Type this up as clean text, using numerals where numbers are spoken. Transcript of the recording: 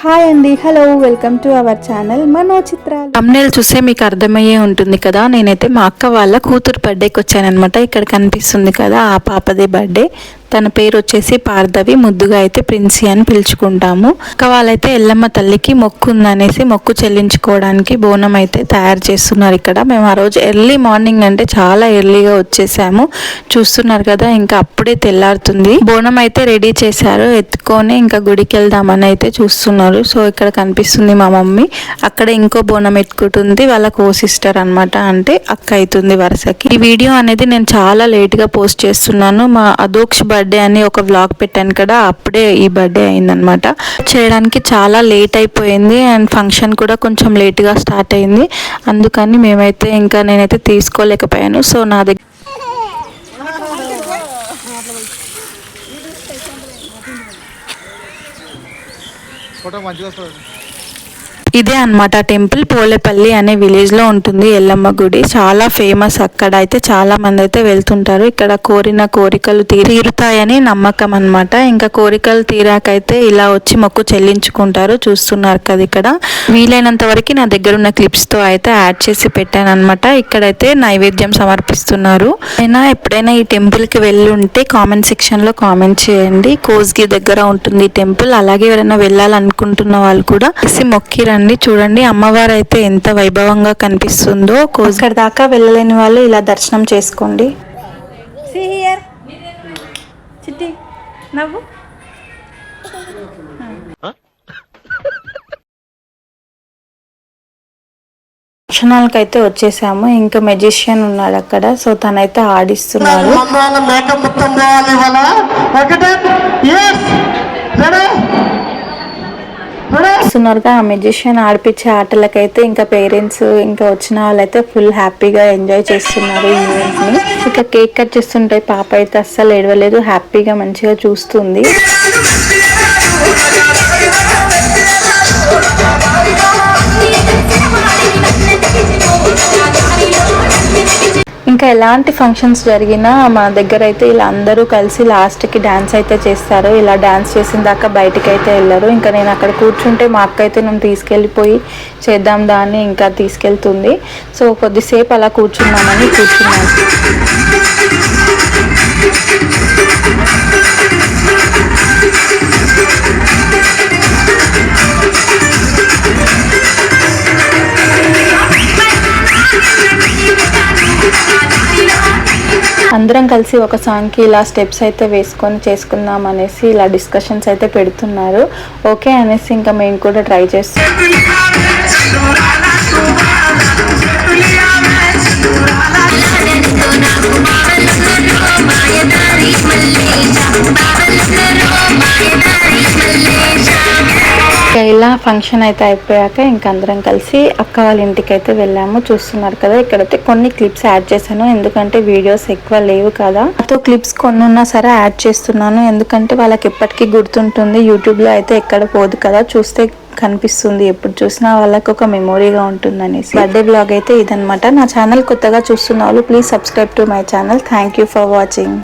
Hi అండి, hello, welcome to our channel Manochitralu. Thumbnail చూస్తే మీకు అర్థమయ్యే ఉంటుంది కదా. నేనైతే మా అక్క వాళ్ళ కూతురు బర్త్డేకి వచ్చానమాట. ఇక్కడ కనిపిస్తుంది కదా, ఆ పాపదే బర్త్డే. తన పేరు వచ్చేసి పార్దవి, ముద్దుగా అయితే ప్రిన్సీ అని పిలుచుకుంటాము. అక్క వాళ్ళైతే ఎల్లమ్మ తల్లికి మొక్కు ఉందనేసి మొక్కు చెల్లించుకోవడానికి బోనం అయితే తయారు చేస్తున్నారు. ఇక్కడ మేము ఆ రోజు ఎర్లీ మార్నింగ్ అంటే చాలా ఎర్లీగా వచ్చేసాము. చూస్తున్నారు కదా, ఇంకా అప్పుడే తెల్లారుతుంది. బోనం అయితే రెడీ చేశారు, ఎత్తుకొని ఇంకా గుడికి వెళ్దామని అయితే చూస్తున్నారు. సో ఇక్కడ కనిపిస్తుంది మా మమ్మీ, అక్కడ ఇంకో బోనం ఎత్తుకుంటుంది. వాళ్ళ కో సిస్టర్ అనమాట, అంటే అక్క అవుతుంది వరుసకి. ఈ వీడియో అనేది నేను చాలా లేట్ గా పోస్ట్ చేస్తున్నాను. మా అదోక్ష బర్త్డే అని ఒక వ్లాగ్ పెట్టాను కదా, అప్పుడే ఈ బర్త్డే అయిందనమాట. చేయడానికి చాలా లేట్ అయిపోయింది అండ్ ఫంక్షన్ కూడా కొంచెం లేట్గా స్టార్ట్ అయింది. అందుకని నేనైతే తీసుకోలేకపోయాను. సో నా దగ్గర ఇదే అనమాట టెంపుల్. పోలేపల్లి అనే విలేజ్ లో ఉంటుంది ఎల్లమ్మ గుడి. చాలా ఫేమస్. అక్కడ అయితే చాలా మంది అయితే వెళ్తుంటారు. ఇక్కడ కోరిన కోరికలు తీరుతాయని నమ్మకం అనమాట. ఇంకా కోరికలు తీరాకైతే ఇలా వచ్చి మొక్కు చెల్లించుకుంటారు. చూస్తున్నారు కదా, ఇక్కడ వీలైనంత వరకు నా దగ్గర ఉన్న క్లిప్స్ తో అయితే యాడ్ చేసి పెట్టాను అనమాట. ఇక్కడైతే నైవేద్యం సమర్పిస్తున్నారు. అయినా ఎప్పుడైనా ఈ టెంపుల్ కి వెళ్ళి ఉంటే కామెంట్ సెక్షన్ లో కామెంట్ చేయండి. కోస్గి దగ్గర ఉంటుంది ఈ టెంపుల్. అలాగే ఎవరైనా వెళ్ళాలనుకుంటున్న వాళ్ళు కూడా మొక్కిరండి. చూడండి, అమ్మవారు అయితే ఎంత వైభవంగా కనిపిస్తుందో. ఇక్కడ దాకా వెళ్ళలేని వాళ్ళు ఇలా దర్శనం చేసుకోండి. దర్శనాలకు అయితే వచ్చేసాము. ఇంకా మెజిషియన్ ఉన్నాడు అక్కడ, సో తనైతే ఆడిస్తున్నాడు. చూస్తున్నారుగా, ఆ మెజిషియన్ ఆడిపించే ఆటలకైతే ఇంకా పేరెంట్స్ ఇంకా వచ్చిన వాళ్ళైతే ఫుల్ హ్యాపీగా ఎంజాయ్ చేస్తున్నారు ఈ ఈవెంట్ ని. ఇక కేక్ కట్ చేస్తుంటే పాప అయితే అస్సలు ఏడవలేదు, హ్యాపీగా మంచిగా చూస్తుంది. ఇంకా ఎలాంటి ఫంక్షన్స్ జరిగినా మా దగ్గర అయితే ఇలా అందరూ కలిసి లాస్ట్కి డ్యాన్స్ అయితే చేస్తారు. ఇలా డ్యాన్స్ చేసిన దాకా బయటికి అయితే వెళ్ళరు. ఇంకా నేను అక్కడ కూర్చుంటే మా అక్క అయితే నన్ను తీసుకెళ్ళిపోయి చేద్దాం దాన్ని ఇంకా తీసుకెళ్తుంది. సో కొద్దిసేపు అలా కూర్చున్నాను. అందరం కలిసి ఒక సాంగ్కి ఇలా స్టెప్స్ అయితే వేసుకొని చేసుకుందాం అనేసి ఇలా డిస్కషన్స్ అయితే పెడుతున్నారు. ఓకే అనేసి ఇంకా మేము కూడా ట్రై చేస్తాం. ఇలా ఫంక్షన్ అయితే అయిపోయాక ఇంకా అందరం కలిసి అక్క వాళ్ళ ఇంటికి అయితే వెళ్ళాము. చూస్తున్నారు కదా, ఇక్కడైతే కొన్ని క్లిప్స్ యాడ్ చేశాను, ఎందుకంటే వీడియోస్ ఎక్కువ లేవు కదా. అతో క్లిప్స్ కొన్ని ఉన్నా సరే యాడ్ చేస్తున్నాను, ఎందుకంటే వాళ్ళకి ఎప్పటికీ గుర్తుంటుంది. యూట్యూబ్ లో అయితే ఎక్కడ పోదు కదా, చూస్తే కనిపిస్తుంది, ఎప్పుడు చూసినా వాళ్ళకి ఒక మెమొరీగా ఉంటుంది అనేసి. బర్త్డే బ్లాగ్ అయితే ఇదనమాట. నా ఛానల్ కొత్తగా చూస్తున్న వాళ్ళు please subscribe to my channel. Thank you for watching.